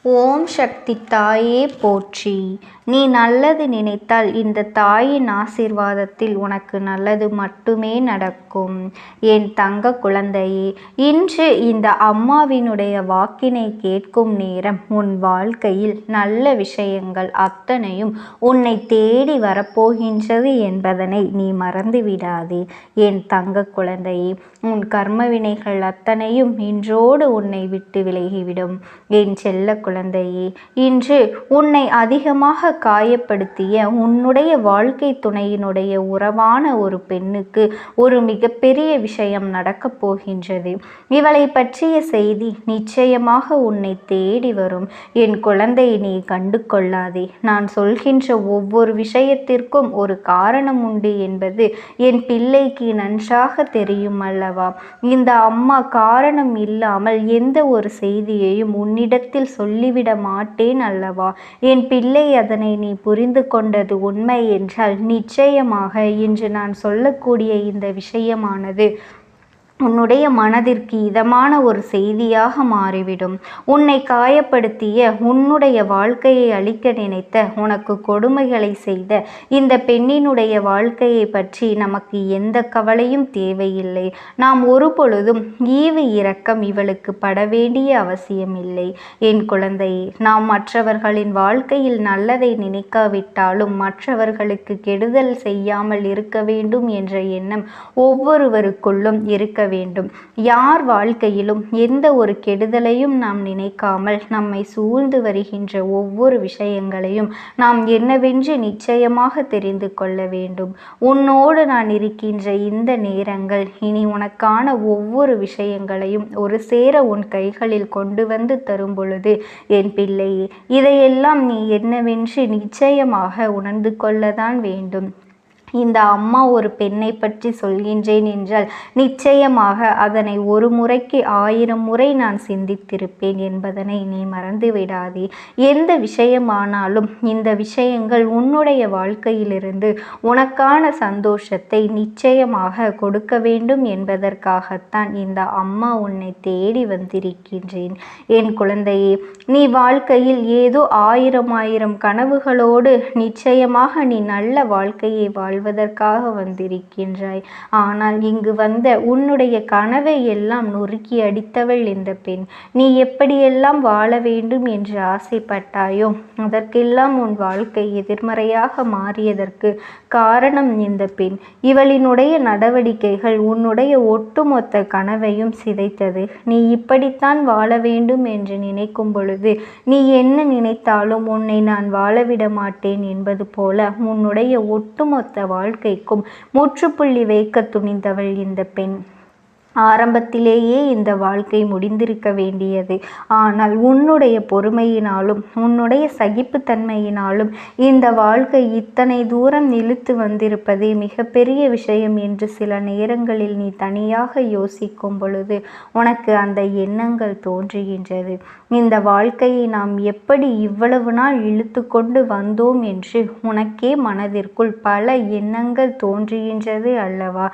ஓம் சக்தி தாயே போற்றி. நீ நல்லது நினைத்தால் இந்த தாயின் ஆசீர்வாதத்தில் உனக்கு நல்லது மட்டுமே நடக்கும். என் தங்க குழந்தையே, இன்று இந்த அம்மாவினுடைய வாக்கினை கேட்கும் நேரம் உன் வாழ்க்கையில் நல்ல விஷயங்கள் அத்தனையும் உன்னை தேடி வரப்போகின்றது என்பதனை நீ மறந்துவிடாதே. என் தங்க குழந்தையே, உன் கர்ம வினைகள் அத்தனையும் இன்றோடு உன்னை விட்டு விலகிவிடும். என் செல்ல குழந்தையே, இன்று உன்னை அதிகமாக காயப்படுத்திய உன்னுடைய வாழ்க்கை துணையினுடைய உறவான ஒரு பெண்ணுக்கு ஒரு மிகப்பெரிய விஷயம் நடக்கப் போகின்றது. இவளை பற்றிய செய்தி நிச்சயமாக உன்னை தேடி வரும். என் குழந்தை, நீ கண்டு கொள்ளாதே. நான் சொல்கின்ற ஒவ்வொரு விஷயத்திற்கும் ஒரு காரணம் உண்டு என்பது என் பிள்ளைக்கு நன்றாக தெரியும் அல்லவா? இந்த அம்மா காரணம் இல்லாமல் எந்த ஒரு செய்தியையும் உன்னிடத்தில் சொல்லிவிட மாட்டேன் அல்லவா? என் பிள்ளை, அதனை நீ புரிந்து கொண்டது உண்மை என்றால் நிச்சயமாக இன்று நான் சொல்லக்கூடிய இந்த விஷயமானது உன்னுடைய மனதிற்கு இதமான ஒரு செய்தியாக மாறிவிடும். உன்னை காயப்படுத்திய, உன்னுடைய வாழ்க்கையை அழிக்க நினைத்த, உனக்கு கொடுமைகளை செய்த இந்த பெண்ணினுடைய வாழ்க்கையை பற்றி நமக்கு எந்த கவலையும் தேவையில்லை. நாம் ஒரு பொழுதும் ஈவு இரக்கம் இவளுக்கு பட வேண்டிய அவசியமில்லை. என் குழந்தையே, நாம் மற்றவர்களின் வாழ்க்கையில் நல்லதை நினைக்காவிட்டாலும் மற்றவர்களுக்கு கெடுதல் செய்யாமல் இருக்க வேண்டும் என்ற எண்ணம் ஒவ்வொருவருக்குள்ளும் இருக்க வேண்டும். யார் வாழ்க்கையிலும் எந்த ஒரு கெடுதலையும் நாம் நினைக்காமல் நம்மை சூழ்ந்து வருகின்ற ஒவ்வொரு விஷயங்களையும் நாம் என்னவென்று நிச்சயமாக தெரிந்து கொள்ள வேண்டும். உன்னோடு நான் இருக்கின்ற இந்த நேரங்கள் இனி உனக்கான ஒவ்வொரு விஷயங்களையும் ஒரு சேர உன் கைகளில் கொண்டு வந்து தரும் பொழுது, என் பிள்ளையே, இதையெல்லாம் நீ என்னவென்று நிச்சயமாக உணர்ந்து கொள்ளத்தான் வேண்டும். இந்த அம்மா ஒரு பெண்ணை பற்றி சொல்கின்றேன் என்றால் நிச்சயமாக அதனை ஒரு முறைக்கு 1000 முறை நான் சிந்தித்திருப்பேன் என்பதனை நீ மறந்து விடாதே. எந்த விஷயமானாலும் இந்த விஷயங்கள் உன்னுடைய வாழ்க்கையிலிருந்து உனக்கான சந்தோஷத்தை நிச்சயமாக கொடுக்க வேண்டும் என்பதற்காகத்தான் இந்த அம்மா உன்னை தேடி வந்திருக்கின்றேன். என் குழந்தையே, நீ வாழ்க்கையில் ஏதோ 1000 கனவுகளோடு நிச்சயமாக நீ நல்ல வாழ்க்கையை வாழ்வதற்காக வந்திருக்கின்றாய். ஆனால் இங்கு வந்த உன்னுடைய கனவை எல்லாம் நொறுக்கி அடித்தவள் இந்த பெண். நீ எப்படியெல்லாம் வாழ வேண்டும் என்று ஆசைப்பட்டாயோ அதற்கெல்லாம் உன் வாழ்க்கை எதிர்மறையாக மாறியதற்கு காரணம் இந்த பெண். இவளினுடைய நடவடிக்கைகள் உன்னுடைய ஒட்டுமொத்த கனவையும் சிதைத்தது. நீ இப்படித்தான் வாழ வேண்டும் என்று நினைக்கும் பொழுது நீ என்ன நினைத்தாலும் உன்னை நான் வாழவிட மாட்டேன் என்பது போல உன்னுடைய ஒட்டுமொத்த வாழ்க்கைக்கும் முற்றுப்புள்ளி வைக்க துணிந்தவள் இந்த பெண். ஆரம்பத்திலேயே இந்த வாழ்க்கை முடிந்திருக்க வேண்டியது. ஆனால் உன்னுடைய பொறுமையினாலும் உன்னுடைய சகிப்புத்தன்மையினாலும் இந்த வாழ்க்கை இத்தனை தூரம் இழுத்து வந்திருப்பதே மிகப்பெரிய விஷயம் என்று சில நேரங்களில் நீ தனியாக யோசிக்கும் பொழுது உனக்கு அந்த எண்ணங்கள் தோன்றுகின்றது. இந்த வாழ்க்கையை நாம் எப்படி இவ்வளவு நாள் இழுத்து கொண்டு வந்தோம் என்று உனக்கே மனதிற்குள் பல எண்ணங்கள் தோன்றுகின்றது அல்லவா?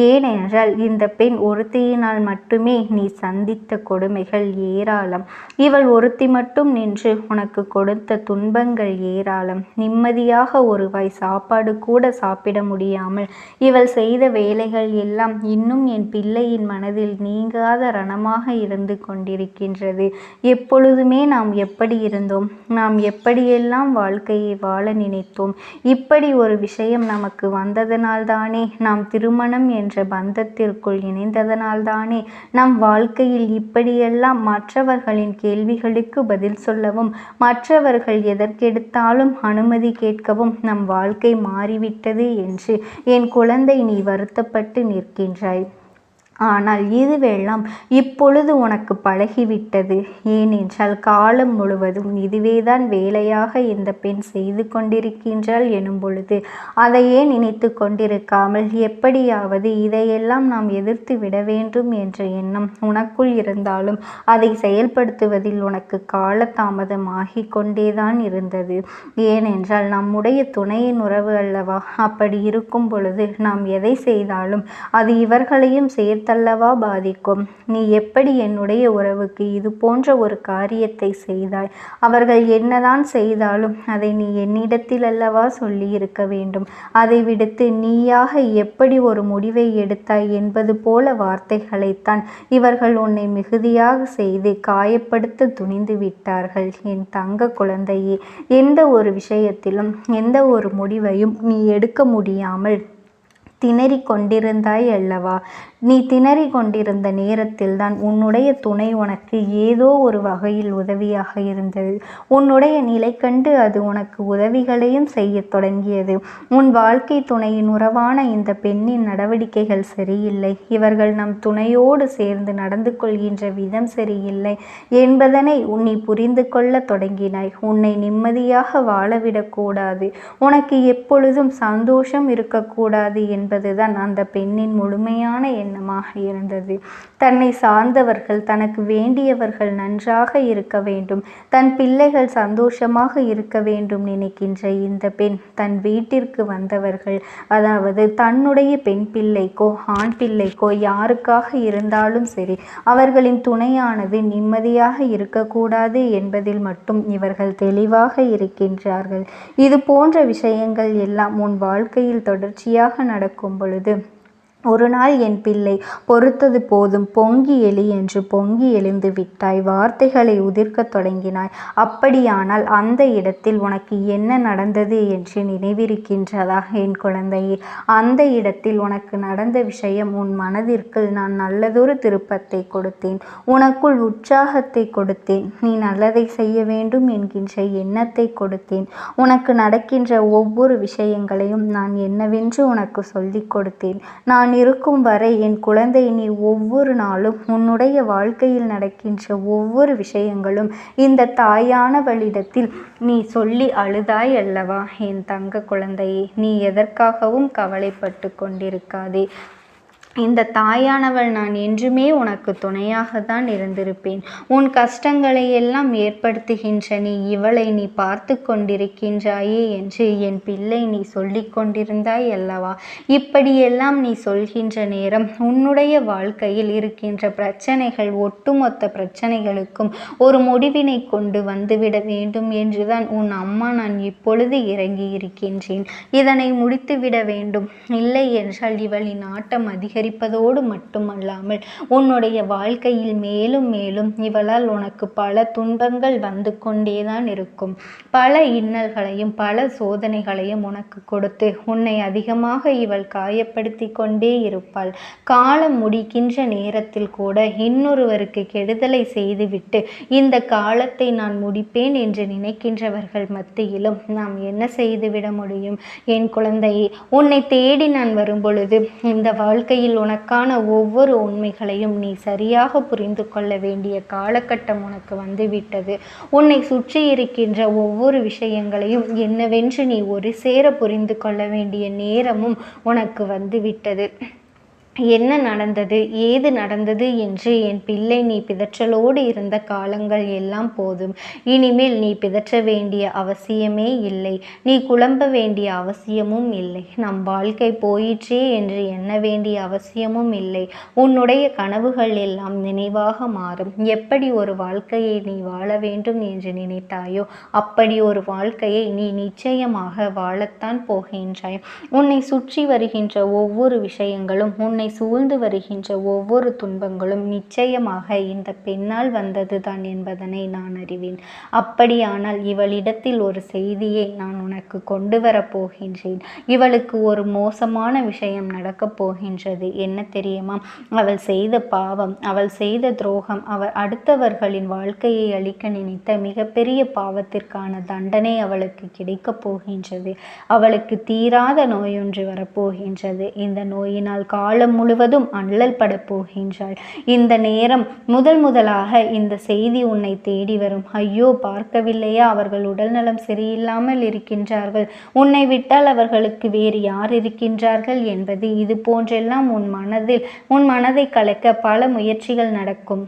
ஏனென்றால் இந்த பெண் ஒருத்தியினால் மட்டுமே நீ சந்தித்த கொடுமைகள் ஏராளம். இவள் ஒருத்தி மட்டும் நின்று உனக்கு கொடுத்த துன்பங்கள் ஏராளம். நிம்மதியாக ஒரு வாய் சாப்பாடு கூட சாப்பிட முடியாமல் இவள் செய்த வேலைகள் எல்லாம் இன்னும் என் பிள்ளையின் மனதில் நீங்காத ரணமாக இருந்து கொண்டிருக்கின்றது. எப்பொழுதுமே நாம் எப்படி இருந்தோம், நாம் எப்படியெல்லாம் வாழ்க்கையை வாழ நினைத்தோம். இப்படி ஒரு விஷயம் நமக்கு வந்ததனால்தானே நாம் திருமணம் என்ற பந்தத்திற்குள் இணைந்ததனால்தானே நம் வாழ்க்கையில் இப்படியெல்லாம் மற்றவர்களின் கேள்விகளுக்கு பதில் சொல்லவும் மற்றவர்கள் எதற்கெடுத்தாலும் அனுமதி கேட்கவும் நம் வாழ்க்கை மாறிவிட்டது என்று என் குழந்தை நீ வருத்தப்பட்டு நிற்கின்றாய். ஆனால் இதுவெல்லாம் இப்பொழுது உனக்கு பழகிவிட்டது. ஏனென்றால் காலம் முழுவதும் இதுவேதான் வேலையாக இந்த பெண் செய்து கொண்டிருக்கின்றாள் எனும் பொழுது அதையே நினைத்து கொண்டிருக்காமல் எப்படியாவது இதையெல்லாம் நாம் எதிர்த்து விட வேண்டும் என்ற எண்ணம் உனக்குள் இருந்தாலும் அதை செயல்படுத்துவதில் உனக்கு காலதாமதம் ஆகிக் கொண்டேதான் இருந்தது. ஏனென்றால் நம்முடைய துணையின் உறவு அல்லவா? அப்படி இருக்கும் பொழுது நாம் எதை செய்தாலும் அது இவர்களையும் சேர்த்து நினைத்தல்லவா பாதிக்கும். நீ எப்படி என்னுடைய உறவுக்கு இது போன்ற ஒரு காரியத்தை செய்தாய்? அவர்கள் என்னதான் செய்தாலும் அதை நீ என்னிடத்தில் அல்லவா சொல்லி இருக்க வேண்டும். அதை விடுத்து நீயாக எப்படி ஒரு முடிவை எடுத்தாய் என்பது போல வார்த்தைகளைத்தான் இவர்கள் உன்னை மிகுதியாக செய்து காயப்படுத்த துணிந்து விட்டார்கள். என் தங்க குழந்தையே, எந்த ஒரு விஷயத்திலும் எந்த ஒரு முடிவையும் நீ எடுக்க முடியாமல் திணறிக் கொண்டிருந்தாய் அல்லவா? நீ திணறிக் கொண்டிருந்த நேரத்தில்தான் உன்னுடைய துணை உனக்கு ஏதோ ஒரு வகையில் உதவியாக இருந்தது. உன்னுடைய நிலை கண்டு அது உனக்கு உதவிகளையும் செய்ய தொடங்கியது. உன் வாழ்க்கை துணையின் உறவான இந்த பெண்ணின் நடவடிக்கைகள் சரியில்லை, இவர்கள் நம் துணையோடு சேர்ந்து நடந்து கொள்கின்ற விதம் சரியில்லை என்பதனை நீ புரிந்து கொள்ள தொடங்கினாய். உன்னை நிம்மதியாக வாழவிடக்கூடாது, உனக்கு எப்பொழுதும் சந்தோஷம் இருக்கக்கூடாது என்பதுதான் அந்த பெண்ணின் முழுமையான எண்ணமாக இருந்தது. தன்னை சார்ந்தவர்கள், தனக்கு வேண்டியவர்கள் நன்றாக இருக்க வேண்டும், தன் பிள்ளைகள் சந்தோஷமாக இருக்க வேண்டும் நினைக்கின்ற இந்த பெண் தன் வீட்டிற்கு வந்தவர்கள், அதாவது தன்னுடைய பெண் பிள்ளைக்கோ ஆண் பிள்ளைக்கோ யாருக்காக இருந்தாலும் சரி, அவர்களின் துணையானது நிம்மதியாக இருக்கக்கூடாது என்பதில் மட்டும் இவர்கள் தெளிவாக இருக்கின்றார்கள். இது போன்ற விஷயங்கள் எல்லாம் உன் வாழ்க்கையில் தொடர்ச்சியாக நடக்கும் பொழுது ஒரு நாள் என் பிள்ளை பொறுத்தது போதும், பொங்கி எழு என்று பொங்கி எழுந்து விட்டாய். வார்த்தைகளை உதிர்க்கத் தொடங்கினாய். அப்படியானால் அந்த இடத்தில் உனக்கு என்ன நடந்தது என்று நினைவிருக்கின்றதா என் குழந்தையே? அந்த இடத்தில் உனக்கு நடந்த விஷயம், உன் மனதிற்கு நான் நல்லதொரு திருப்பத்தை கொடுத்தேன், உனக்குள் உற்சாகத்தை கொடுத்தேன், நீ நல்லதை செய்ய வேண்டும் என்கின்ற எண்ணத்தை கொடுத்தேன். உனக்கு நடக்கின்ற ஒவ்வொரு விஷயங்களையும் நான் என்னவென்று உனக்கு சொல்லிக் கொடுத்தேன். நான் இருக்கும் வரை என் குழந்தை, நீ ஒவ்வொரு நாளும் உன்னுடைய வாழ்க்கையில் நடக்கின்ற ஒவ்வொரு விஷயங்களும் இந்த தாயானவளிடத்தில் நீ சொல்லி அழுதாய் அல்லவா என் தங்க குழந்தையே? நீ எதற்காகவும் கவலைப்பட்டு கொண்டிருக்காதே. இந்த தாயானவள் நான் என்றுமே உனக்கு துணையாகத்தான் இருந்திருப்பேன். உன் கஷ்டங்களை எல்லாம் ஏற்படுத்துகின்ற இவளை நீ பார்த்து கொண்டிருக்கின்றாயே என்று என் பிள்ளை நீ சொல்லி கொண்டிருந்தாய் அல்லவா? இப்படியெல்லாம் நீ சொல்கின்ற நேரம் உன்னுடைய வாழ்க்கையில் இருக்கின்ற பிரச்சனைகள், ஒட்டுமொத்த பிரச்சனைகளுக்கும் ஒரு முடிவினை கொண்டு வந்துவிட வேண்டும் என்றுதான் உன் அம்மா நான் இப்பொழுது இறங்கி இருக்கின்றேன். இதனை முடித்துவிட வேண்டும். இல்லை என்றால் இவளின் ஆட்டம் அதிகரிப்பதோடு மட்டுமல்லாமல் உன்னுடைய வாழ்க்கையில் மேலும் மேலும் இவளால் உனக்கு பல துன்பங்கள் வந்து கொண்டேதான் இருக்கும். பல இன்னல்களையும் பல சோதனைகளையும் உனக்கு கொடுத்து உன்னை அதிகமாக இவள் காயப்படுத்தி கொண்டே இருப்பாள். காலம் முடிக்கின்ற நேரத்தில் கூட இன்னொருவருக்கு கெடுதலை செய்துவிட்டு இந்த காலத்தை நான் முடிப்பேன் என்று நினைக்கின்றவர்கள் மத்தியிலும் நாம் என்ன செய்துவிட முடியும் என் குழந்தையே? உன்னை தேடி நான் வரும்பொழுது இந்த வாழ்க்கையில் உனக்கான ஒவ்வொரு உண்மைகளையும் நீ சரியாக புரிந்து கொள்ள வேண்டிய காலகட்டம் உனக்கு வந்துவிட்டது. உன்னை சுற்றி இருக்கின்ற ஒவ்வொரு விஷயங்களையும் என்னவென்று நீ ஒரு சேர புரிந்து கொள்ள வேண்டிய நேரமும் உனக்கு வந்துவிட்டது. என்ன நடந்தது, ஏது நடந்தது என்று என் பிள்ளை நீ பிதற்றலோடு இருந்த காலங்கள் எல்லாம் போதும். இனிமேல் நீ பிதற்ற வேண்டிய அவசியமே இல்லை, நீ குழம்ப வேண்டிய அவசியமும் இல்லை, நம் வாழ்க்கை போயிற்றே என்று எண்ண வேண்டிய அவசியமும் இல்லை. உன்னுடைய கனவுகள் எல்லாம் நினைவாக மாறும். எப்படி ஒரு வாழ்க்கையை நீ வாழ வேண்டும் என்று நினைத்தாயோ அப்படி ஒரு வாழ்க்கையை நீ நிச்சயமாக வாழத்தான் போகின்றாய். உன்னை சுற்றி வருகின்ற ஒவ்வொரு விஷயங்களும், உன்னை சூழ்ந்து வருகின்ற ஒவ்வொரு துன்பங்களும் நிச்சயமாக இந்த பெண்ணால் வந்ததுதான் என்பதனை நான் அறிவேன். அப்படியானால் இவளிடத்தில் ஒரு செய்தியை நான் உனக்கு கொண்டு வரப் போகின்றேன். இவளுக்கு ஒரு மோசமான விஷயம் நடக்கப் போகின்றது. என்ன தெரியுமா? அவள் செய்த பாவம், அவள் செய்த துரோகம், அவள் அடுத்தவர்களின் வாழ்க்கையை அழிக்க நினைத்த மிகப்பெரிய பாவத்திற்கான தண்டனை அவளுக்கு கிடைக்கப் போகின்றது. அவளுக்கு தீராத நோயொன்று வரப்போகின்றது. இந்த நோயினால் காலம் முழுவதும் அல்லல் பட போகின்றாள். இந்த நேரம் முதலாக இந்த செய்தி உன்னை தேடி வரும். ஐயோ, பார்க்கவில்லையா, அவர்கள் உடல்நலம் சரியில்லாமல் இருக்கின்றார்கள், உன்னை விட்டால் அவர்களுக்கு வேறு யார் இருக்கின்றார்கள் என்பது இது போன்றெல்லாம் உன் மனதை கலைக்க பல முயற்சிகள் நடக்கும்.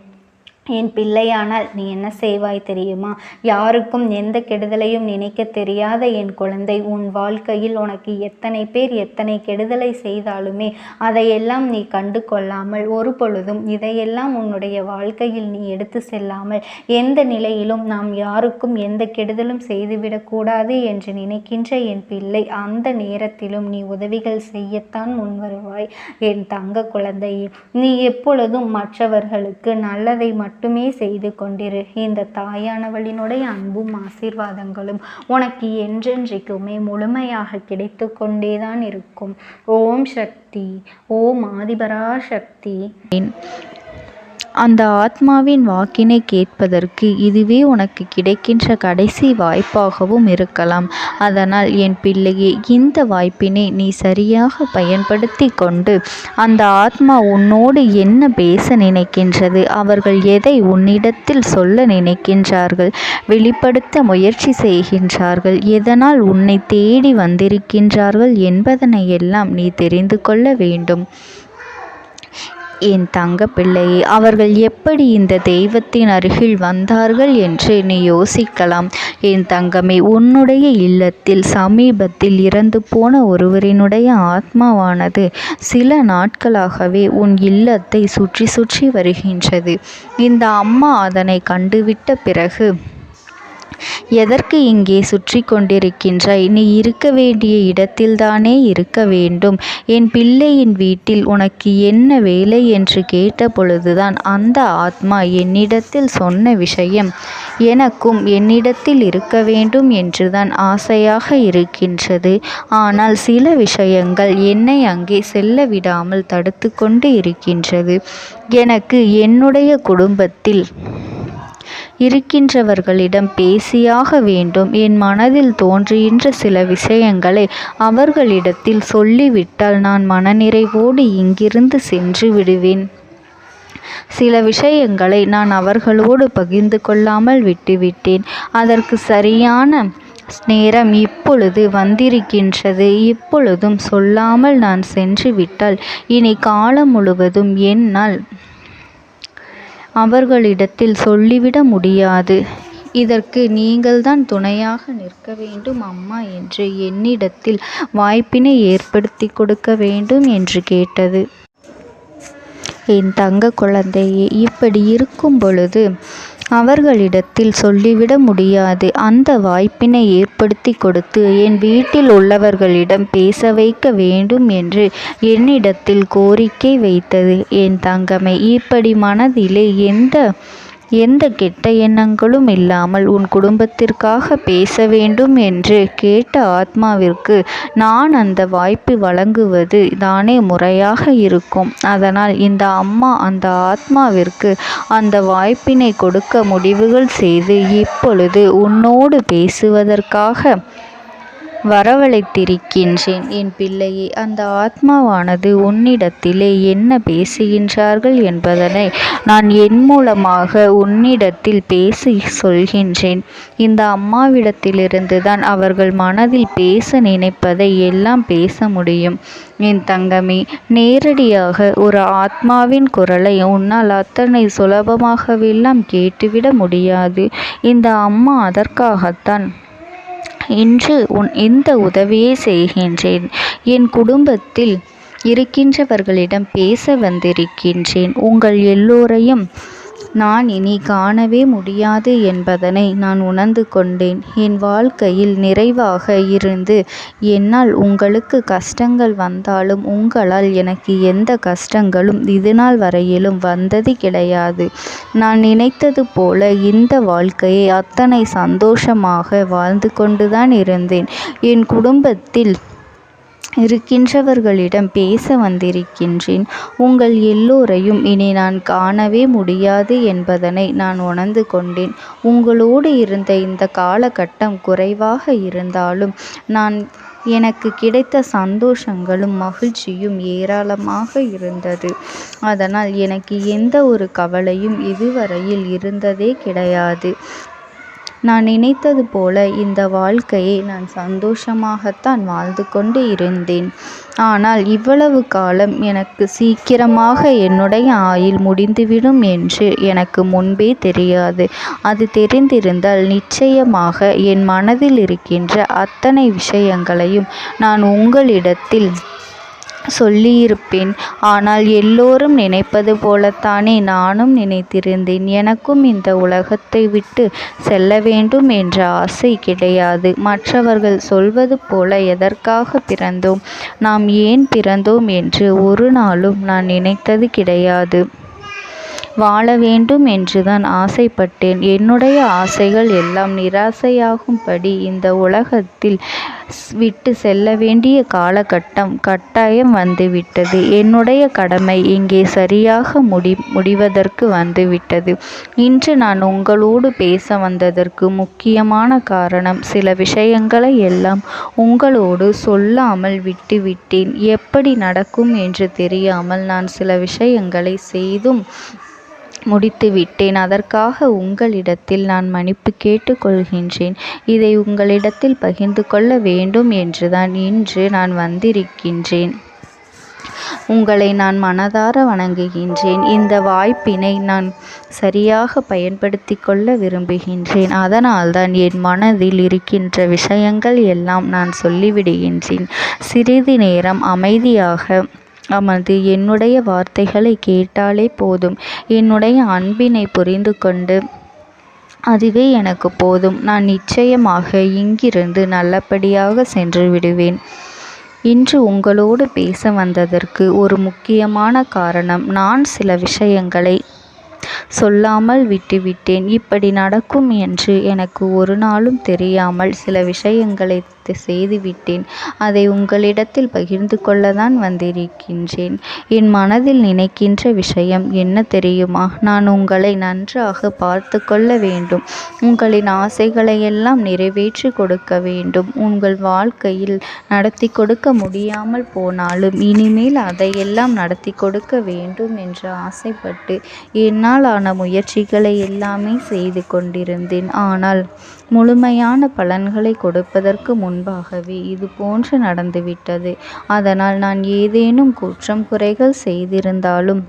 என் பிள்ளையானால் நீ என்ன செய்வாய் தெரியுமா? யாருக்கும் எந்த கெடுதலையும் நினைக்க தெரியாத என் குழந்தை, உன் வாழ்க்கையில் உனக்கு எத்தனை பேர் எத்தனை கெடுதலை செய்தாலுமே அதையெல்லாம் நீ கண்டு கொள்ளாமல், ஒரு பொழுதும் இதையெல்லாம் உன்னுடைய வாழ்க்கையில் நீ எடுத்து செல்லாமல், எந்த நிலையிலும் நாம் யாருக்கும் எந்த கெடுதலும் செய்துவிடக்கூடாது என்று நினைக்கின்ற என் பிள்ளை, அந்த நேரத்திலும் நீ உதவிகள் செய்யத்தான் முன்வருவாய். என் தங்க குழந்தையே, நீ எப்பொழுதும் மற்றவர்களுக்கு நல்லதை மட்டுமே செய்து கொண்டிரு. இந்த தாயானவளினுடைய அன்பும் ஆசீர்வாதங்களும் உனக்கு என்றென்றைக்குமே முழுமையாக கிடைத்து கொண்டேதான் இருக்கும். ஓம் சக்தி. ஓம் ஆதிபராசக்தி. அந்த ஆத்மாவின் வாக்கினை கேட்பதற்கு இதுவே உனக்கு கிடைக்கின்ற கடைசி வாய்ப்பாகவும் இருக்கலாம். அதனால் என் பிள்ளையே, இந்த வாய்ப்பினை நீ சரியாக பயன்படுத்தி கொண்டு அந்த ஆத்மா உன்னோடு என்ன பேச நினைக்கின்றது, அவர்கள் எதை உன்னிடத்தில் சொல்ல நினைக்கின்றார்கள், வெளிப்படுத்த முயற்சி செய்கின்றார்கள், எதனால் உன்னை தேடி வந்திருக்கின்றார்கள் என்பதனை எல்லாம் நீ தெரிந்து கொள்ள வேண்டும். என் தங்க பிள்ளையே, அவர்கள் எப்படி இந்த தெய்வத்தின் அருகில் வந்தார்கள் என்று நீ யோசிக்கலாம். என் தங்கமே, உன்னுடைய இல்லத்தில் சமீபத்தில் இறந்து போன ஒருவரினுடைய ஆத்மாவானது சில நாட்களாகவே உன் இல்லத்தை சுற்றி சுற்றி வருகின்றது. இந்த அம்மா அதனை கண்டுவிட்ட பிறகு, எதற்கு இங்கே சுற்றி கொண்டிருக்கின்றாய்? நீ இருக்க வேண்டிய இடத்தில்தானே இருக்க வேண்டும். என் பிள்ளையின் வீட்டில் உனக்கு என்ன வேலை என்று கேட்ட பொழுதுதான் அந்த ஆத்மா என்னிடத்தில் சொன்ன விஷயம், எனக்கும் என்னிடத்தில் இருக்க வேண்டும் என்றுதான் ஆசையாக இருக்கின்றது. ஆனால் சில விஷயங்கள் என்னை அங்கே செல்ல விடாமல் தடுத்து கொண்டு இருக்கின்றது. எனக்கு என்னுடைய குடும்பத்தில் இருக்கின்றவர்களிடம் பேசியாக வேண்டும். என் மனதில் தோன்றுகின்ற சில விஷயங்களை அவர்களிடத்தில் சொல்லிவிட்டால் நான் மனநிறைவோடு இங்கிருந்து சென்று விடுவேன். சில விஷயங்களை நான் அவர்களோடு பகிர்ந்து கொள்ளாமல் விட்டுவிட்டேன். அதற்கு சரியான நேரம் இப்பொழுது வந்திருக்கின்றது. இப்பொழுதும் சொல்லாமல் நான் சென்று விட்டால் இனி காலம் முழுவதும் என்னால் அவர்களிடத்தில் சொல்லிவிட முடியாது. இதற்கு நீங்கள்தான் துணையாக நிற்க வேண்டும் அம்மா என்று என்னிடத்தில் வாய்ப்பினை ஏற்படுத்தி கொடுக்க வேண்டும் என்று கேட்டது. என் தங்க குழந்தையே, இப்படி இருக்கும் பொழுது அவர்களிடத்தில் சொல்லிவிட முடியாது. அந்த வாய்ப்பினை ஏற்படுத்தி கொடுத்து என் வீட்டில் உள்ளவர்களிடம் பேச வைக்க வேண்டும் என்று என்னிடத்தில் கோரிக்கை வைத்தது. என் தங்கமே, இப்படி மனதிலே எந்த கெட்ட எண்ணங்களும் இல்லாமல் உன் குடும்பத்திற்காக பேச வேண்டும் என்று கேட்ட ஆத்மாவிற்கு நான் அந்த வாய்ப்பு வழங்குவது தானே முறையாக இருக்கும். அதனால் இந்த அம்மா அந்த ஆத்மாவிற்கு அந்த வாய்ப்பினை கொடுக்க முடிவுகள் செய்து இப்பொழுது உன்னோடு பேசுவதற்காக வரவழைத்திருக்கின்றேன். என் பிள்ளையே, அந்த ஆத்மாவானது உன்னிடத்திலே என்ன பேசுகின்றார்கள் என்பதனை நான் என் மூலமாக உன்னிடத்தில் பேசி சொல்கின்றேன். இந்த அம்மாவிடத்திலிருந்து தான் அவர்கள் மனதில் பேச நினைப்பதை எல்லாம் பேச முடியும். என் தங்கமே, நேரடியாக ஒரு ஆத்மாவின் குரலை உன்னால் அத்தனை சுலபமாகவெல்லாம் கேட்டுவிட முடியாது. இந்த அம்மா அதற்காகத்தான் இன்று இந்த உதவியை செய்கின்றேன். என் குடும்பத்தில் இருக்கின்றவர்களிடம் பேச வந்திருக்கின்றேன். உங்கள் எல்லோரையும் நான் இனி காணவே முடியாது என்பதனை நான் உணர்ந்து கொண்டேன். என் வாழ்க்கையில் நிறைவாக இருந்து என்னால் உங்களுக்கு கஷ்டங்கள் வந்தாலும் உங்களால் எனக்கு எந்த கஷ்டங்களும் இதுநாள் வரையிலும் வந்தது கிடையாது. நான் நினைத்தது போல இந்த வாழ்க்கையை அத்தனை சந்தோஷமாக வாழ்ந்து கொண்டுதான் இருந்தேன். என் குடும்பத்தில் இருக்கின்றவர்களிடம் பேச வந்திருக்கின்றேன். உங்கள் எல்லோரையும் இனி நான் காணவே முடியாது என்பதனை நான் உணர்ந்து கொண்டேன். உங்களோடு இருந்த இந்த காலகட்டம் குறைவாக இருந்தாலும் எனக்கு கிடைத்த சந்தோஷங்களும் மகிழ்ச்சியும் ஏராளமாக இருந்தது. அதனால் எனக்கு எந்த ஒரு கவலையும் இதுவரையில் இருந்ததே கிடையாது. நான் நினைத்தது போல இந்த வாழ்க்கையை நான் சந்தோஷமாகத்தான் வாழ்ந்து கொண்டு இருந்தேன். ஆனால் இவ்வளவு காலம் எனக்கு சீக்கிரமாக என்னுடைய ஆயுள் முடிந்துவிடும் என்று எனக்கு முன்பே தெரியாது. அது தெரிந்திருந்தால் நிச்சயமாக என் மனதில் இருக்கின்ற அத்தனை விஷயங்களையும் நான் உங்களிடத்தில் சொல்லியிருப்பேன். ஆனால் எல்லோரும் நினைப்பது போலத்தானே நானும் நினைத்திருந்தேன். எனக்கும் இந்த உலகத்தை விட்டு செல்ல வேண்டும் என்ற ஆசை கிடையாது. மற்றவர்கள் சொல்வது போல எதற்காக பிறந்தோம், நாம் ஏன் பிறந்தோம் என்று ஒரு நாளும் நான் நினைத்தது கிடையாது. வாழ வேண்டும் என்றுதான் ஆசைப்பட்டேன். என்னுடைய ஆசைகள் எல்லாம் நிராசையாகும்படி இந்த உலகத்தில் விட்டு செல்ல வேண்டிய காலகட்டம் கட்டாயம் வந்துவிட்டது. என்னுடைய கடமை இங்கே சரியாக முடிவதற்கு வந்துவிட்டது. இன்று நான் உங்களோடு பேச வந்ததற்கு முக்கியமான காரணம், சில விஷயங்களை எல்லாம் உங்களோடு சொல்லாமல் விட்டுவிட்டேன். எப்படி நடக்கும் என்று தெரியாமல் நான் சில விஷயங்களை செய்தும் முடித்துவிட்டேன். அதற்காக உங்களிடத்தில் நான் மன்னிப்பு கேட்டுக்கொள்கின்றேன். இதை உங்களிடத்தில் பகிர்ந்து கொள்ள வேண்டும் என்றுதான் இன்று நான் வந்திருக்கின்றேன். உங்களை நான் மனதார வணங்குகின்றேன். இந்த வாய்ப்பினை நான் சரியாக பயன்படுத்தி கொள்ள விரும்புகின்றேன். அதனால்தான் என் மனதில் இருக்கின்ற விஷயங்கள் எல்லாம் நான் சொல்லிவிடுகின்றேன். சிறிது நேரம் அமைதியாக அமர்ந்து என்னுடைய வார்த்தைகளை கேட்டாலே போதும். என்னுடைய அன்பினை புரிந்து கொண்டு அதுவே எனக்கு போதும். நான் நிச்சயமாக இங்கிருந்து நல்லபடியாக சென்று விடுவேன். இன்று உங்களோடு பேச வந்ததற்கு ஒரு முக்கியமான காரணம், நான் சில விஷயங்களை சொல்லாமல் விட்டுவிட்டேன். இப்படி நடக்கும் என்று எனக்கு ஒரு நாளும் தெரியாமல் சில விஷயங்களை செய்துவிட்டேன். அதை உங்களிடத்தில் பகிர்ந்து கொள்ளத்தான் வந்திருக்கின்றேன். என் மனதில் நினைக்கின்ற விஷயம் என்ன தெரியுமா? நான் உங்களை நன்றாக பார்த்து கொள்ள வேண்டும். உங்களின் ஆசைகளை எல்லாம் நிறைவேற்றி கொடுக்க வேண்டும். உங்கள் வாழ்க்கையில் நடத்தி கொடுக்க முடியாமல் போனாலும் இனிமேல் அதையெல்லாம் நடத்தி கொடுக்க வேண்டும் என்று ஆசைப்பட்டு என்னால் ஆன முயற்சிகளை எல்லாமே செய்து கொண்டிருந்தேன். ஆனால் முழுமையான பலன்களை கொடுப்பதற்கு முன்பாகவே இது போன்று நடந்துவிட்டது. அதனால் நான் ஏதேனும் குற்றம் குறைகள் செய்திருந்தாலும்,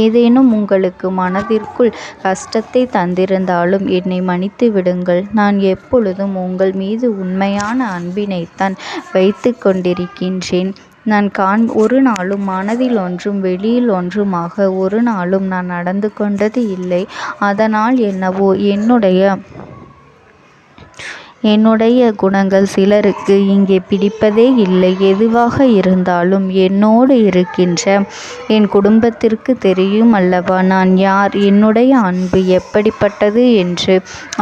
ஏதேனும் உங்களுக்கு மனதிற்குள் கஷ்டத்தை தந்திருந்தாலும் என்னை மன்னித்து விடுங்கள். நான் எப்பொழுதும் உங்கள் மீது உண்மையான அன்பினைத்தான் வைத்து கொண்டிருக்கின்றேன். நான் ஒரு நாளும் மனதில் ஒன்றும் வெளியில் ஒன்றுமாக ஒரு நாளும் நான் நடந்து கொண்டது இல்லை. அதனால் என்னவோ என்னுடைய குணங்கள் சிலருக்கு இங்கே பிடிப்பதே இல்லை. எதுவாக இருந்தாலும் என்னோடு இருக்கின்ற என் குடும்பத்திற்கு தெரியும் அல்லவா நான் யார், என்னுடைய அன்பு எப்படிப்பட்டது என்று.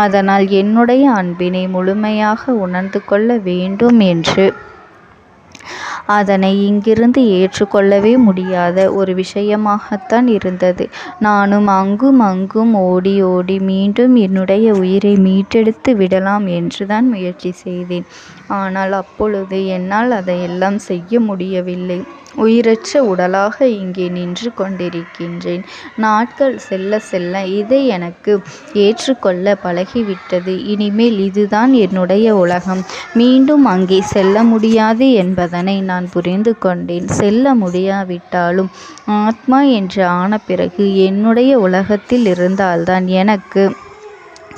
அதனால் என்னுடைய அன்பினை முழுமையாக உணர்ந்து கொள்ள வேண்டும் என்று அதனை இங்கிருந்து ஏற்றுக்கொள்ளவே முடியாத ஒரு விஷயமாகத்தான் இருந்தது. நானும் அங்கும் அங்கும் ஓடி ஓடி மீண்டும் என்னுடைய உயிரை மீட்டெடுத்து விடலாம் என்றுதான் முயற்சி செய்தேன். ஆனால் அப்பொழுது என்னால் அதையெல்லாம் செய்ய முடியவில்லை. உயிரற்ற உடலாக இங்கே நின்று கொண்டிருக்கின்றேன். நாட்கள் செல்ல செல்ல இதை எனக்கு ஏற்றுக்கொள்ள பழகிவிட்டது. இனிமேல் இதுதான் என்னுடைய உலகம். மீண்டும் அங்கே செல்ல முடியாது என்பதனை நான் புரிந்து கொண்டேன். செல்ல முடியாவிட்டாலும் ஆத்மா என்று ஆன பிறகு என்னுடைய உலகத்தில் இருந்தால்தான் எனக்கு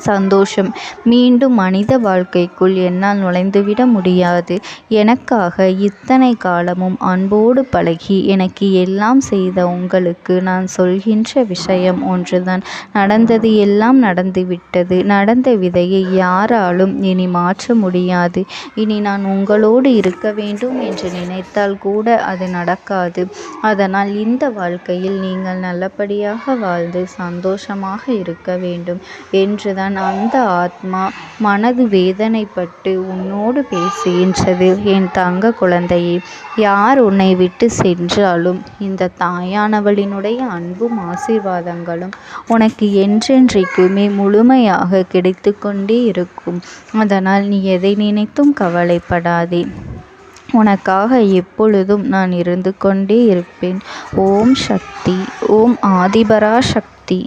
சந்தோஷம். மீண்டும் மனித வாழ்க்கைக்குள் என்னால் நுழைந்துவிட முடியாது. எனக்காக இத்தனை காலமும் அன்போடு பழகி எனக்கு எல்லாம் செய்த உங்களுக்கு நான் சொல்கின்ற விஷயம் ஒன்றுதான். நடந்தது எல்லாம் நடந்துவிட்டது. நடந்த விதையை யாராலும் இனி மாற்ற முடியாது. இனி நான் உங்களோடு இருக்க வேண்டும் என்று நினைத்தால் கூட அது நடக்காது. அதனால் இந்த வாழ்க்கையில் நீங்கள் நல்லபடியாக வாழ்ந்து சந்தோஷமாக இருக்க வேண்டும் என்றுதான் அந்த ஆத்மா மனது வேதனைப்பட்டு உன்னோடு பேசுகின்றது. என் தங்க குழந்தையே, யார் உன்னை விட்டு சென்றாலும் இந்த தாயானவளினுடைய அன்பும் ஆசீர்வாதங்களும் உனக்கு என்றென்றைக்குமே முழுமையாக கிடைத்து கொண்டே இருக்கும். அதனால் நீ எதை நினைத்தும் கவலைப்படாதே. உனக்காக எப்பொழுதும் நான் இருந்து கொண்டே இருப்பேன். ஓம் சக்தி. ஓம் ஆதிபரா சக்தி.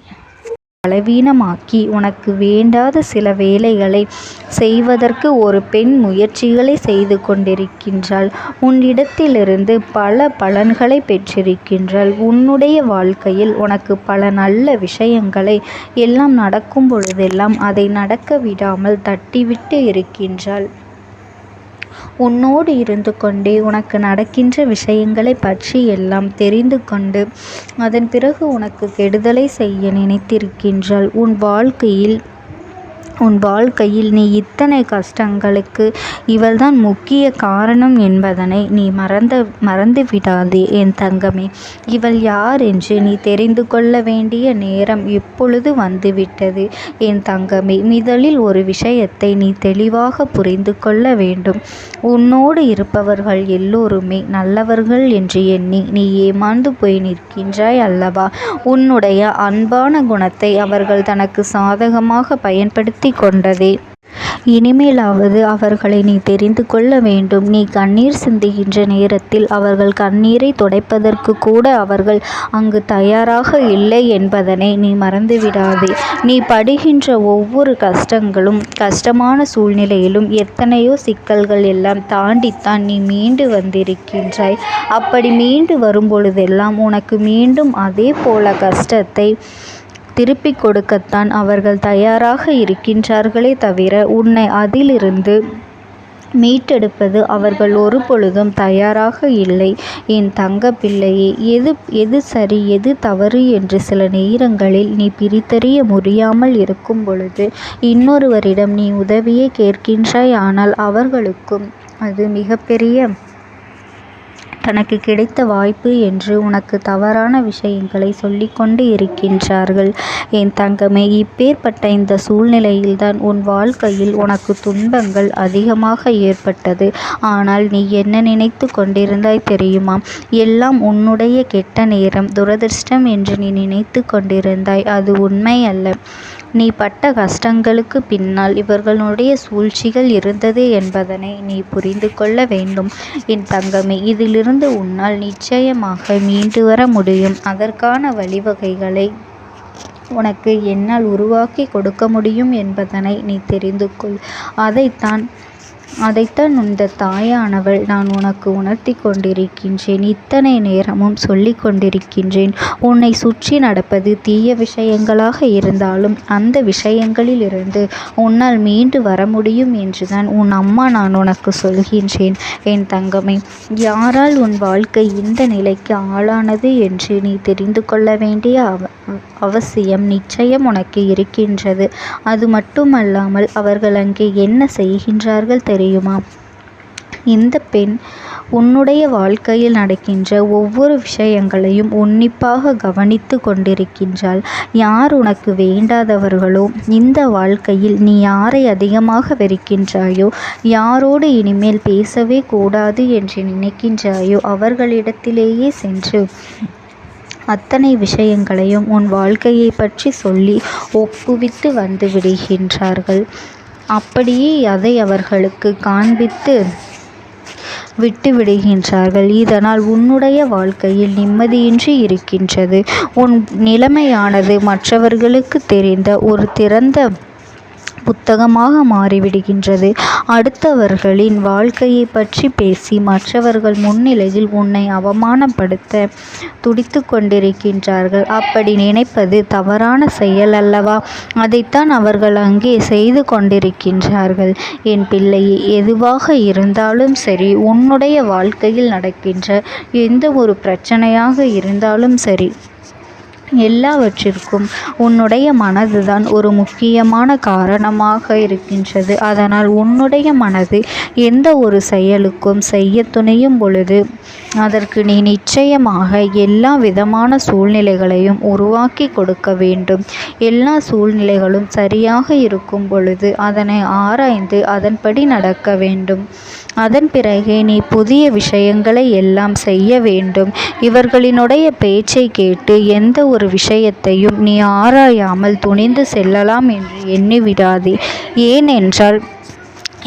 பலவீனமாக்கி உனக்கு வேண்டாத சில வேலைகளை செய்வதற்கு ஒரு பெண் முயற்சிகளை செய்து கொண்டிருக்கின்றாள். உன்னிடத்திலிருந்து பல பலன்களை பெற்றிருக்கின்றாள். உன்னுடைய வாழ்க்கையில் உனக்கு பல நல்ல விஷயங்களை எல்லாம் நடக்கும் பொழுதெல்லாம் அதை நடக்க விடாமல் தட்டிவிட்டு இருக்கின்றாள். உன்னோடு இருந்து கொண்டே உனக்கு நடக்கின்ற விஷயங்களை பற்றி எல்லாம் தெரிந்து கொண்டு அதன் பிறகு உனக்கு கெடுதலை செய்ய நினைத்திருக்கின்றாள். உன் வாழ்க்கையில் நீ இத்தனை கஷ்டங்களுக்கு இவள்தான் முக்கிய காரணம் என்பதனை நீ மறந்து விடாதே என் தங்கமே. இவள் யார் என்று நீ தெரிந்து கொள்ள வேண்டிய நேரம் இப்பொழுது வந்துவிட்டது என் தங்கமே. முதலில் ஒரு விஷயத்தை நீ தெளிவாக புரிந்து கொள்ள வேண்டும். உன்னோடு இருப்பவர்கள் எல்லோருமே நல்லவர்கள் என்று எண்ணி நீ ஏமாந்து போய் நிற்கின்றாய் அல்லவா? உன்னுடைய அன்பான குணத்தை அவர்கள் தனக்கு சாதகமாக பயன்படுத்தி கொண்டதே. இனிமேலாவது அவர்களை நீ தெரிந்து கொள்ள வேண்டும். நீ கண்ணீர் சிந்துகின்ற நேரத்தில் அவர்கள் கண்ணீரை துடைப்பதற்கு கூட அவர்கள் அங்கு தயாராக இல்லை என்பதனை நீ மறந்துவிடாதே. நீ படுகின்ற ஒவ்வொரு கஷ்டங்களும் கஷ்டமான சூழ்நிலையிலும் எத்தனையோ சிக்கல்கள் எல்லாம் தாண்டித்தான் நீ மீண்டு வந்திருக்கின்றாய். அப்படி மீண்டு வரும்பொழுதெல்லாம் உனக்கு மீண்டும் அதே போல கஷ்டத்தை திருப்பிக் கொடுக்கத்தான் அவர்கள் தயாராக இருக்கின்றார்களே தவிர உன்னை அதிலிருந்து மீட்டெடுப்பது அவர்கள் ஒரு பொழுதும் தயாராக இல்லை என் தங்க பிள்ளையே. எது சரி எது தவறு என்று சில நேரங்களில் நீ பிரித்தறிய முடியாமல் இருக்கும் பொழுது இன்னொருவரிடம் நீ உதவியை கேட்கின்றாய். ஆனால் அவர்களுக்கும் அது மிகப்பெரிய தனக்கு கிடைத்த வாய்ப்பு என்று உனக்கு தவறான விஷயங்களை சொல்லிக்கொண்டு இருக்கின்றார்கள் என் தங்கமே. இப்பேற்பட்ட இந்த சூழ்நிலையில்தான் உன் வாழ்க்கையில் உனக்கு துன்பங்கள் அதிகமாக ஏற்பட்டது. ஆனால் நீ என்ன நினைத்து கொண்டிருந்தாய் தெரியுமா? எல்லாம் உன்னுடைய கெட்ட நேரம், துரதிர்ஷ்டம் என்று நீ நினைத்து கொண்டிருந்தாய். அது உண்மை அல்ல. நீ பட்ட கஷ்டங்களுக்கு பின்னால் இவர்களுடைய சூழ்ச்சிகள் இருந்தது என்பதனை நீ புரிந்து கொள்ள வேண்டும் என் தங்கமே. இதிலிருந்து உன்னால் நிச்சயமாக மீண்டு வர முடியும். அதற்கான வழிவகைகளை உனக்கு என்னால் உருவாக்கி கொடுக்க முடியும் என்பதனை நீ தெரிந்து கொள். அதைத்தான் இந்த தாயானவள் நான் உனக்கு உணர்த்தி கொண்டிருக்கின்றேன். இத்தனை நேரமும் சொல்லி கொண்டிருக்கின்றேன். உன்னை சுற்றி நடப்பது தீய விஷயங்களாக இருந்தாலும் அந்த விஷயங்களிலிருந்து உன்னால் மீண்டு வர முடியும் என்றுதான் உன் அம்மா நான் உனக்கு சொல்கின்றேன் என் தங்கமே. யாரால் உன் வாழ்க்கை இந்த நிலைக்கு ஆளானது என்று நீ தெரிந்து கொள்ள வேண்டிய அவசியம் நிச்சயம் உனக்கு இருக்கின்றது. அது மட்டுமல்லாமல் அவர்கள் அங்கே என்ன செய்கின்றார்கள் தெரியுமா? இந்த பெண் உன்னுடைய வாழ்க்கையில் நடக்கின்ற ஒவ்வொரு விஷயங்களையும் உன்னிப்பாக கவனித்து கொண்டிருக்கின்றாள். யார் உனக்கு வேண்டாதவர்களோ, இந்த வாழ்க்கையில் நீ யாரை அதிகமாக வெறுக்கின்றாயோ, யாரோடு இனிமேல் பேசவே கூடாது என்று நினைக்கின்றாயோ அவர்களிடத்திலேயே சென்று அத்தனை விஷயங்களையும் உன் வாழ்க்கையை பற்றி சொல்லி ஒப்புவித்து வந்து விடுகின்றார்கள். அப்படியே அதை அவர்களுக்கு காண்பித்து விட்டு விடுகின்றார்கள். இதனால் உன்னுடைய வாழ்க்கையில் நிம்மதியின்றி இருக்கின்றது. உன் நிலைமையானது மற்றவர்களுக்கு தெரிந்த ஒரு திறந்த புத்தகமாக மாறிவிடுகின்றது. அடுத்தவர்களின் வாழ்க்கையை பற்றி பேசி மற்றவர்கள் முன்னிலையில் உன்னை அவமானப்படுத்த துடித்து கொண்டிருக்கின்றார்கள். அப்படி நினைப்பது தவறான செயல் அல்லவா? அதைத்தான் அவர்கள் அங்கே செய்து கொண்டிருக்கின்றார்கள் என் பிள்ளையே. எதுவாக இருந்தாலும் சரி, உன்னுடைய வாழ்க்கையில் நடக்கின்ற எந்த ஒரு பிரச்சனையாக இருந்தாலும் சரி, எல்லாவற்றிற்கும் உன்னுடைய மனதுதான் ஒரு முக்கியமான காரணமாக இருக்கின்றது. அதனால் உன்னுடைய மனது எந்த ஒரு செயலுக்கும் செய்ய துணியும் பொழுது அதற்கு நீ நிச்சயமாக எல்லா விதமான சூழ்நிலைகளையும் உருவாக்கி கொடுக்க வேண்டும். எல்லா சூழ்நிலைகளும் சரியாக இருக்கும் பொழுது அதனை ஆராய்ந்து அதன்படி நடக்க வேண்டும். அதன் பிறகே நீ புதிய விஷயங்களை எல்லாம் செய்ய வேண்டும். இவர்களினுடைய பேச்சை கேட்டு எந்த ஒரு விஷயத்தையும் நீ ஆராயாமல் துணிந்து செல்லலாம் என்று எண்ணிவிடாதே. ஏனென்றால்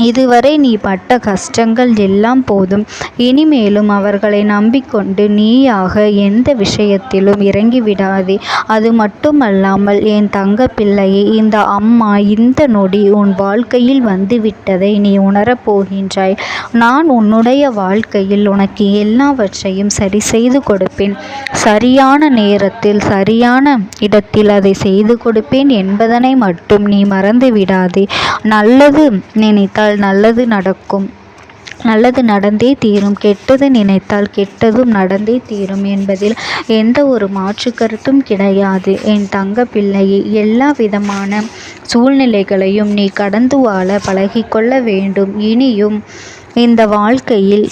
இதுவரை நீ பட்ட கஷ்டங்கள் எல்லாம் போதும். இனிமேலும் அவர்களை நம்பிக்கொண்டு நீயாக எந்த விஷயத்திலும் இறங்கிவிடாதே. அது மட்டுமல்லாமல் என் தங்க பிள்ளையே, இந்த அம்மா இந்த நொடி உன் வாழ்க்கையில் வந்துவிட்டதை நீ உணரப் போகின்றாய். நான் உன்னுடைய வாழ்க்கையில் உனக்கு எல்லாவற்றையும் சரி செய்து கொடுப்பேன். சரியான நேரத்தில் சரியான இடத்தில் அதை செய்து கொடுப்பேன் என்பதனை மட்டும் நீ மறந்து விடாதே. நல்லது நினைத்தால் நல்லது நடக்கும், நல்லது நடந்தே தீரும். கெட்டது நினைத்தால் கெட்டதும் நடந்தே தீரும் என்பதில் எந்த ஒரு மாற்று கருத்தும் கிடையாது. என் தங்க பிள்ளையே, எல்லா விதமான சூழ்நிலைகளையும் நீ கடந்து வாழ பழகிக்கொள்ள வேண்டும். இனியும் இந்த வாழ்க்கையில்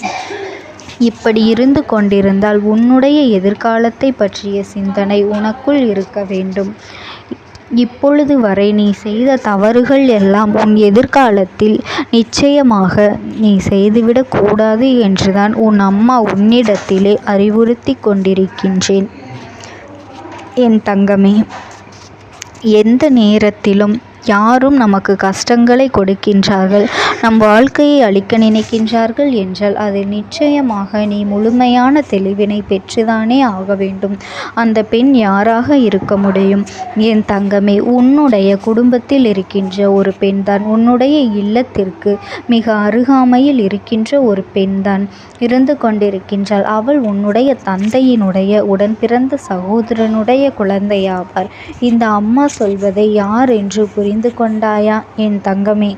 இப்படி இருந்து கொண்டிருந்தால் உன்னுடைய எதிர்காலத்தை பற்றிய சிந்தனை உனக்குள் இருக்க வேண்டும். இப்பொழுது வரை நீ செய்த தவறுகள் எல்லாம் உன் எதிர்காலத்தில் நிச்சயமாக நீ செய்துவிடக் கூடாது என்றுதான் உன் அம்மா உன்னிடத்திலே அறிவுறுத்தி கொண்டிருக்கின்றேன். என் தங்கமே, எந்த நேரத்திலும் யாரும் நமக்கு கஷ்டங்களை கொடுக்கின்றார்கள், நம் வாழ்க்கையை அழிக்க நினைக்கின்றார்கள் என்றால் அதில் நிச்சயமாக நீ முழுமையான தெளிவினை பெற்றுதானே ஆக வேண்டும். அந்த பெண் யாராக இருக்க முடியும்? என் தங்கமே, உன்னுடைய குடும்பத்தில் இருக்கின்ற ஒரு பெண்தான், உன்னுடைய இல்லத்திற்கு மிக அருகாமையில் இருக்கின்ற ஒரு பெண்தான் இருந்து கொண்டிருக்கின்றாள். அவள் உன்னுடைய தந்தையினுடைய உடன் பிறந்த சகோதரனுடைய குழந்தையாவார். இந்த அம்மா சொல்வதை யார் என்று புரிந்து கொண்டாயா என் தங்கமே?